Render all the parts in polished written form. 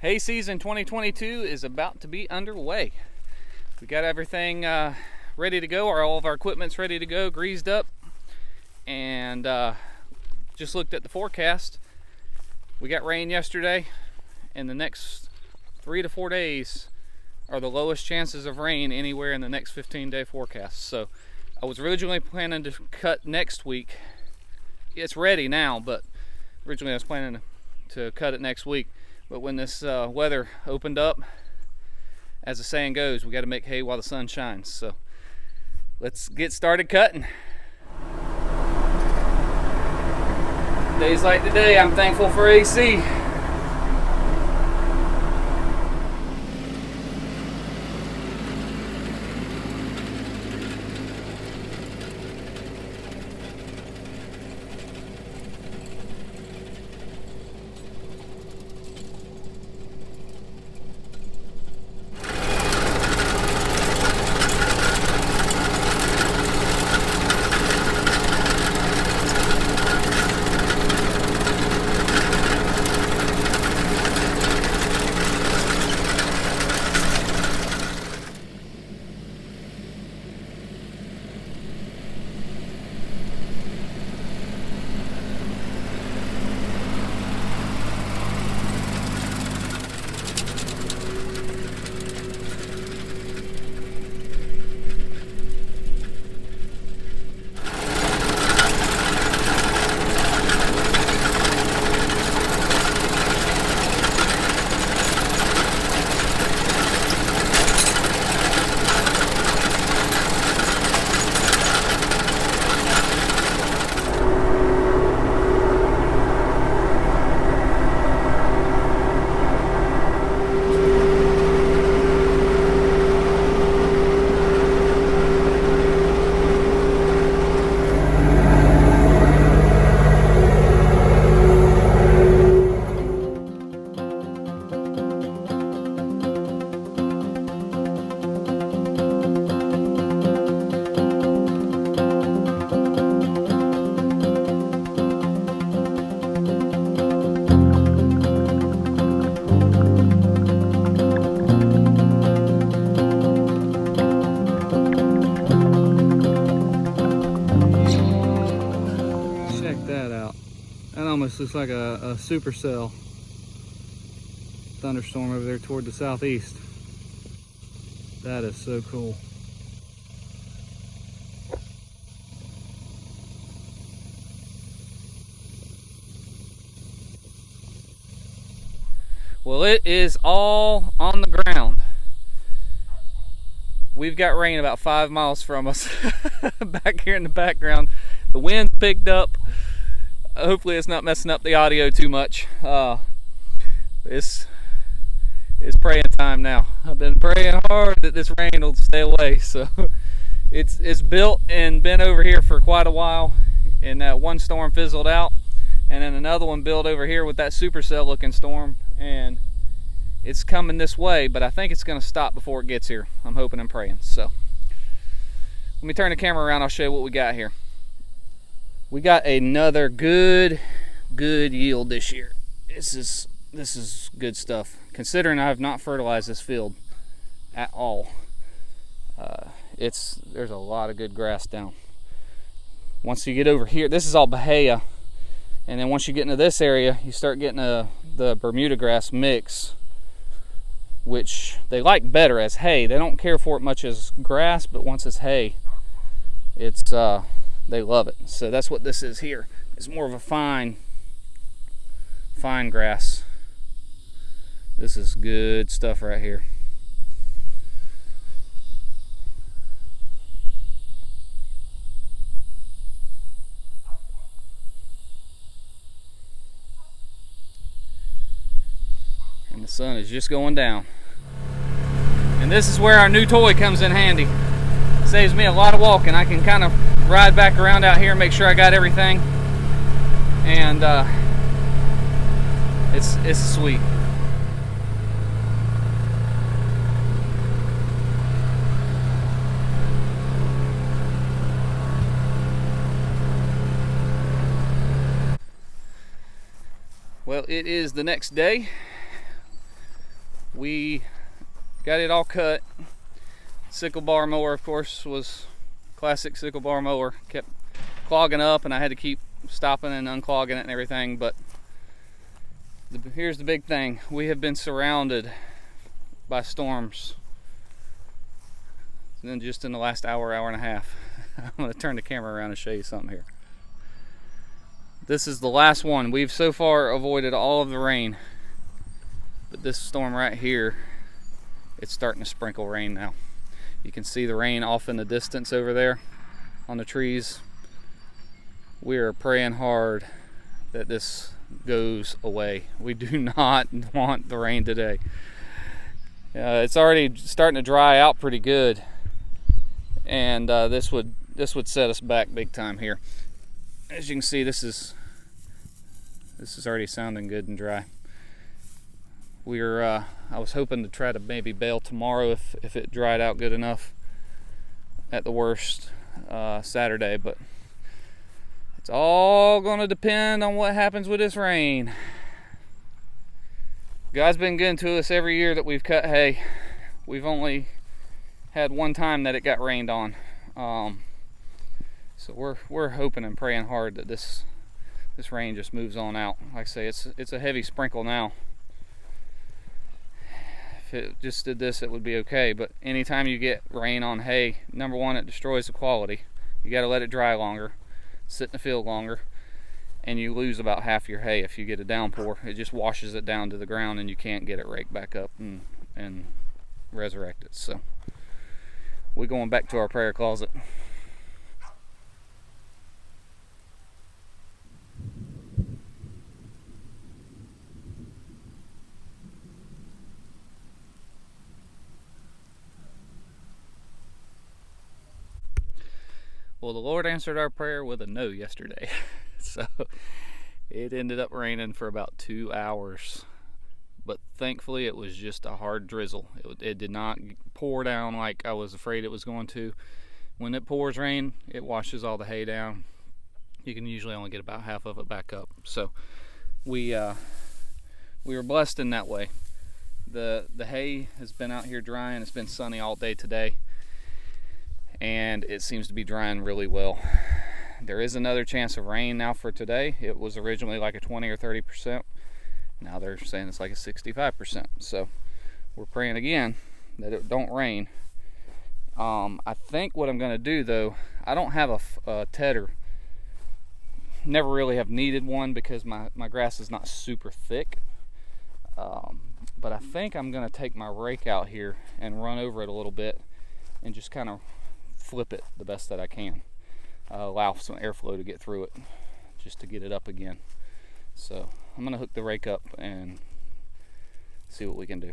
Hay season 2022 is about to be underway. We got everything ready to go. All of our equipment's ready to go, greased up, and just looked at the forecast. We got rain yesterday, and the next 3 to 4 days are the lowest chances of rain anywhere in the next 15-day forecast. So I was originally planning to cut next week. It's ready now, but originally I was planning to cut it next week. But when this weather opened up, as the saying goes, we got to make hay while the sun shines. So let's get started cutting. Days like today, I'm thankful for AC. That almost looks like a supercell thunderstorm over there toward the southeast. That is so cool. Well, it is all on the ground. We've got rain about 5 miles from us back here in the background. The wind's picked up. Hopefully it's not messing up the audio too much. It's praying time now. I've been praying hard that this rain will stay away. So it's built and been over here for quite a while, and that one storm fizzled out, and then another one built over here with that supercell looking storm, and it's coming this way, but I think it's going to stop before it gets here. I'm hoping and praying. So let me turn the camera around. I'll show you what we got here. We got another good yield this year. This is good stuff, considering I have not fertilized this field at all. There's a lot of good grass down. Once you get over here, this is all Bahia, and then once you get into this area, you start getting the Bermuda grass mix, which they like better as hay. They don't care for it much as grass, but once it's hay, it's they love it. So that's what this is here. It's more of a fine grass. This is good stuff right here. And the sun is just going down. And this is where our new toy comes in handy. Saves me a lot of walking. I can kind of ride back around out here and make sure I got everything, and it's sweet. Well, it is the next day. We got it all cut. Sickle bar mower, of course, was classic sickle bar mower. Kept clogging up and I had to keep stopping and unclogging it and everything. But here's the big thing. We have been surrounded by storms. And then just in the last hour and a half. I'm going to turn the camera around and show you something here. This is the last one. We've so far avoided all of the rain. But this storm right here, it's starting to sprinkle rain now. You can see the rain off in the distance over there on the trees. We are praying hard that this goes away. We do not want the rain today. It's already starting to dry out pretty good. And this would set us back big time here. As you can see, this is already sounding good and dry. I was hoping to try to maybe bale tomorrow if it dried out good enough at the worst Saturday, but it's all going to depend on what happens with this rain. God's been good to us every year that we've cut hay. We've only had one time that it got rained on. So we're hoping and praying hard that this rain just moves on out. Like I say, it's a heavy sprinkle now. If it just did this, it would be okay. But anytime you get rain on hay, number one, it destroys the quality. You got to let it dry longer, sit in the field longer, and you lose about half your hay if you get a downpour. It just washes it down to the ground and you can't get it raked back up and resurrect it. So we're going back to our prayer closet. Well, the Lord answered our prayer with a no yesterday. So it ended up raining for about 2 hours. But thankfully it was just a hard drizzle. It did not pour down like I was afraid it was going to. When it pours rain, it washes all the hay down. You can usually only get about half of it back up. So we were blessed in that way. The hay has been out here drying. It's been sunny all day today. And it seems to be drying really well. There is another chance of rain now for today. It was originally like a 20 or 30%. Now they're saying it's like a 65%. So we're praying again that it don't rain. I think what I'm going to do though, I don't have a tedder. Never really have needed one because my grass is not super thick. But I think I'm going to take my rake out here and run over it a little bit and just kind of flip it the best that I can. Allow some airflow to get through it just to get it up again. So I'm going to hook the rake up and see what we can do.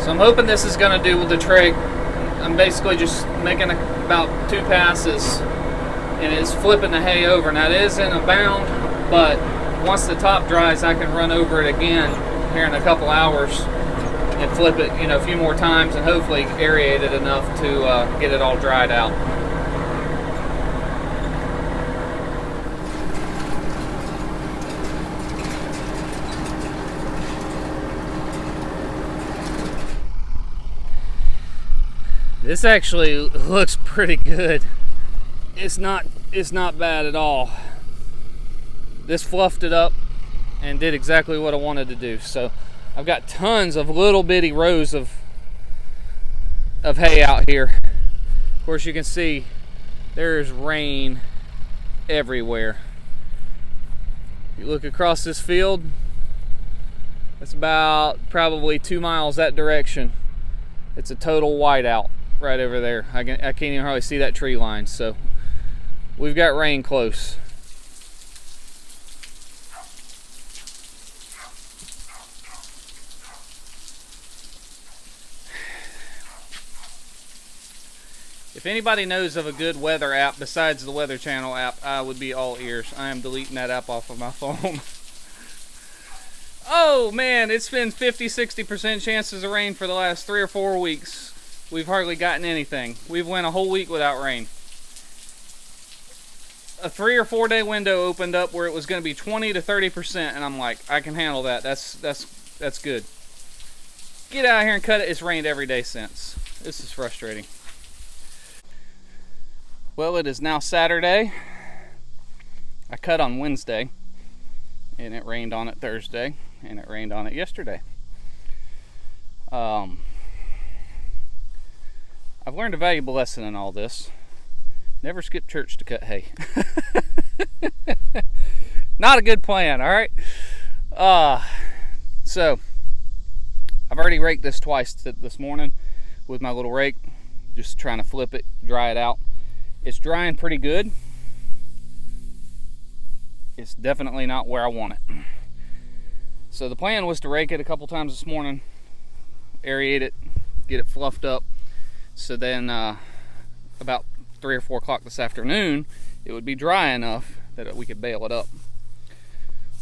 So I'm hoping this is going to do the trick. I'm basically just making about 2 passes and it's flipping the hay over. Now it is in a bound, but once the top dries I can run over it again here in a couple hours and flip it, a few more times and hopefully aerate it enough to get it all dried out. This actually looks pretty good. It's not bad at all. This fluffed it up and did exactly what I wanted to do. So I've got tons of little bitty rows of hay out here. Of course, you can see there's rain everywhere. You look across this field, it's about probably 2 miles that direction. It's a total whiteout right over there. I can't even hardly see that tree line. So we've got rain close. If anybody knows of a good weather app besides the Weather Channel app, I would be all ears. I am deleting that app off of my phone. Oh man, it's been 50-60% chances of rain for the last 3 or 4 weeks. We've hardly gotten anything. We've went a whole week without rain. A 3 or 4 day window opened up where it was going to be 20 to 30%, and I'm like, I can handle that. That's good. Get out here and cut it. It's rained every day since. This is frustrating. Well, it is now Saturday. I cut on Wednesday, and it rained on it Thursday, and it rained on it yesterday. I've learned a valuable lesson in all this. Never skip church to cut hay. Not a good plan, all right? So, I've already raked this twice this morning with my little rake, just trying to flip it, dry it out. It's drying pretty good. It's definitely not where I want it. So the plan was to rake it a couple times this morning, aerate it, get it fluffed up, so then about 3 or 4 o'clock this afternoon it would be dry enough that we could bale it up.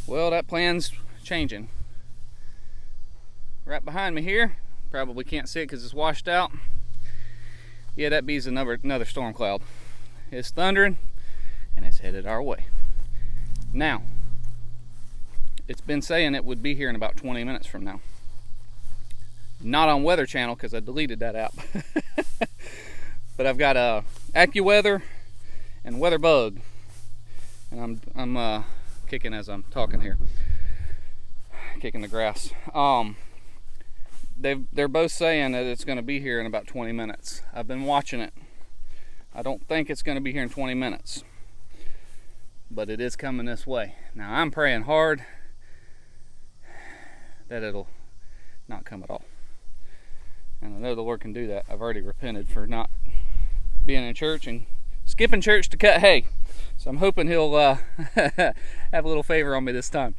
Well, that plan's changing. Right behind me here, probably can't see it because it's washed out. Yeah, that be's another storm cloud. It's thundering and it's headed our way. Now, it's been saying it would be here in about 20 minutes from now. Not on Weather Channel because I deleted that app. But I've got AccuWeather and WeatherBug, and I'm kicking as I'm talking here, kicking the grass. They're both saying that it's going to be here in about 20 minutes. I've been watching it. I don't think it's going to be here in 20 minutes, but it is coming this way. Now I'm praying hard that it'll not come at all. And I know the Lord can do that. I've already repented for not being in church and skipping church to cut hay. So I'm hoping he'll have a little favor on me this time.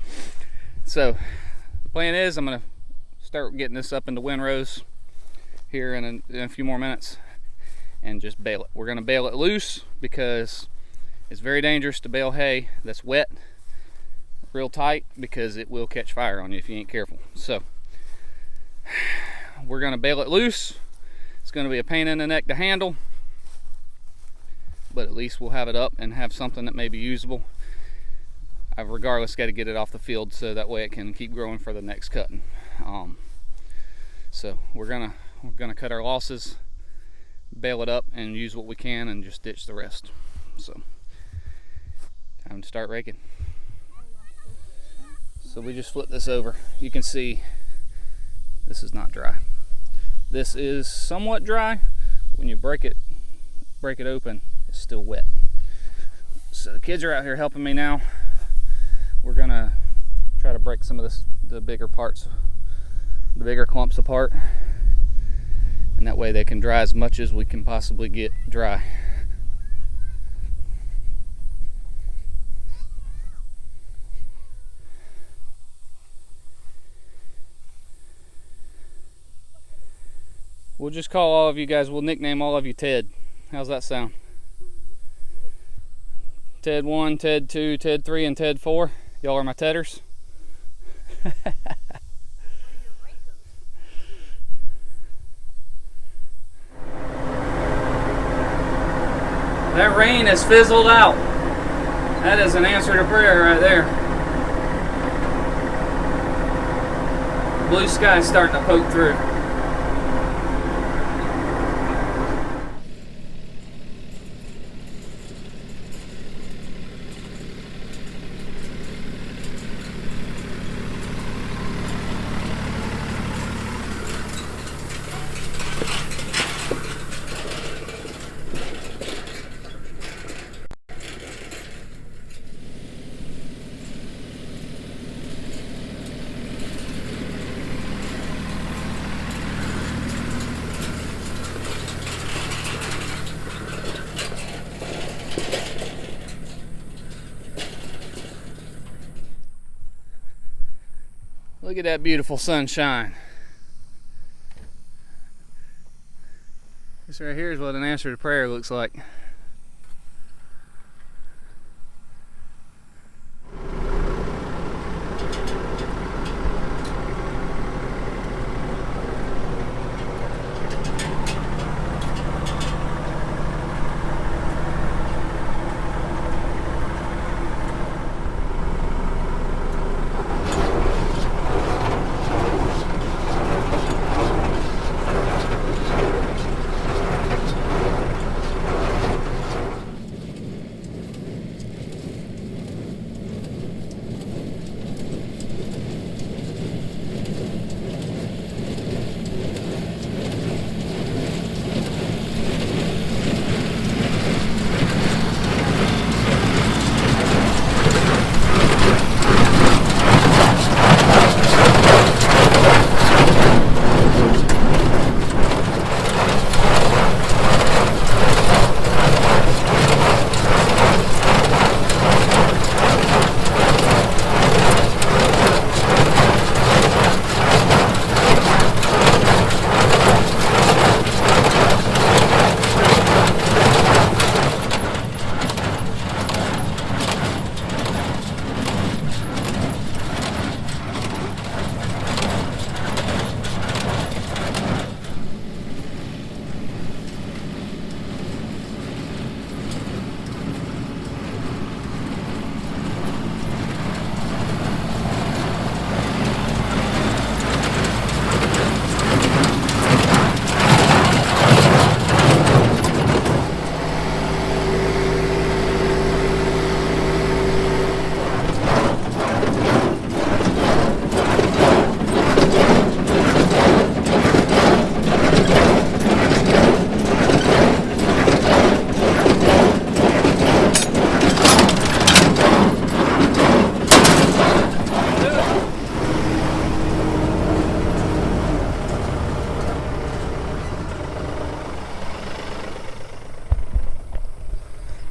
So the plan is I'm going to start getting this up into windrows here in a few more minutes and just bale it. We're going to bale it loose because it's very dangerous to bale hay that's wet real tight, because it will catch fire on you if you ain't careful. So we're going to bale it loose. It's going to be a pain in the neck to handle, but at least we'll have it up and have something that may be usable. I've regardless got to get it off the field so that way it can keep growing for the next cutting. So we're gonna cut our losses, bale it up, and use what we can, and just ditch the rest. So time to start raking. So we just flip this over. You can see this is not dry. This is somewhat dry. When you break it open, it's still wet. So the kids are out here helping me now. We're gonna try to break some of the bigger parts, the bigger clumps apart, and that way they can dry as much as we can possibly get dry. We'll just call all of you guys, we'll nickname all of you Ted. How's that sound? Ted 1, Ted 2, Ted 3, and Ted 4. Y'all are my Tedders. That rain has fizzled out. That is an answer to prayer right there. Blue sky starting to poke through. Look at that beautiful sunshine. This right here is what an answer to prayer looks like.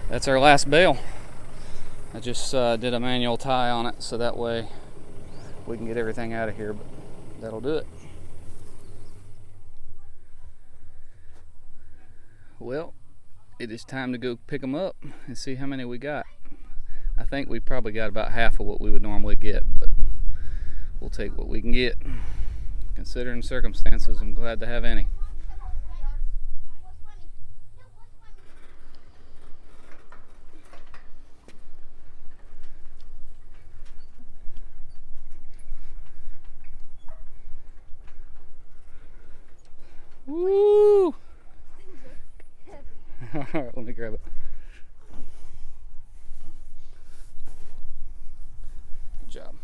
That's our last bale. I just did a manual tie on it so that way we can get everything out of here, but that'll do it. Well, it is time to go pick them up and see how many we got. I think we probably got about half of what we would normally get, but we'll take what we can get. Considering circumstances, I'm glad to have any. Woo! All right, let me grab it. Good job.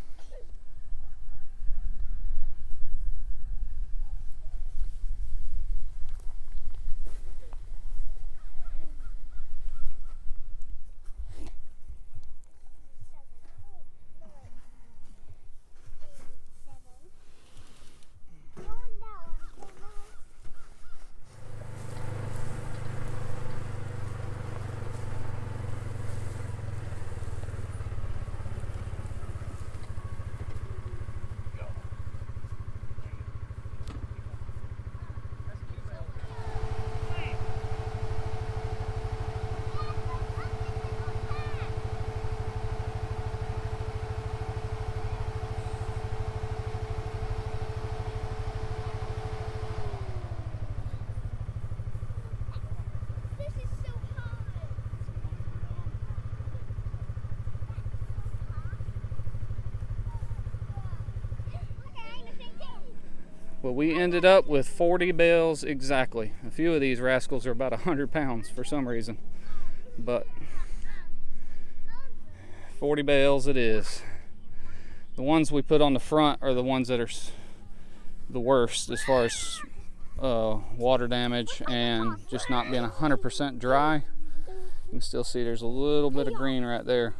Well, we ended up with 40 bales exactly. A few of these rascals are about 100 pounds for some reason, but 40 bales it is. The ones we put on the front are the ones that are the worst as far as water damage and just not being 100% dry. You can still see there's a little bit of green right there.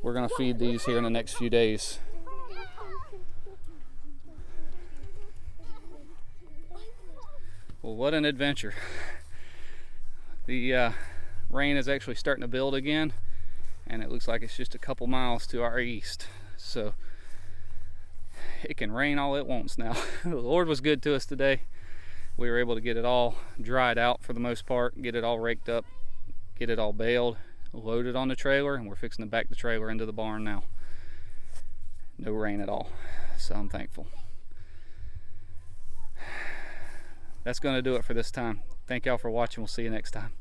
We're going to feed these here in the next few days. Well, what an adventure. The rain is actually starting to build again, and it looks like it's just a couple miles to our east. So it can rain all it wants now. The Lord was good to us today. We were able to get it all dried out for the most part, get it all raked up, get it all baled, loaded on the trailer, and we're fixing to back the trailer into the barn now. No rain at all, so I'm thankful. That's going to do it for this time. Thank y'all for watching. We'll see you next time.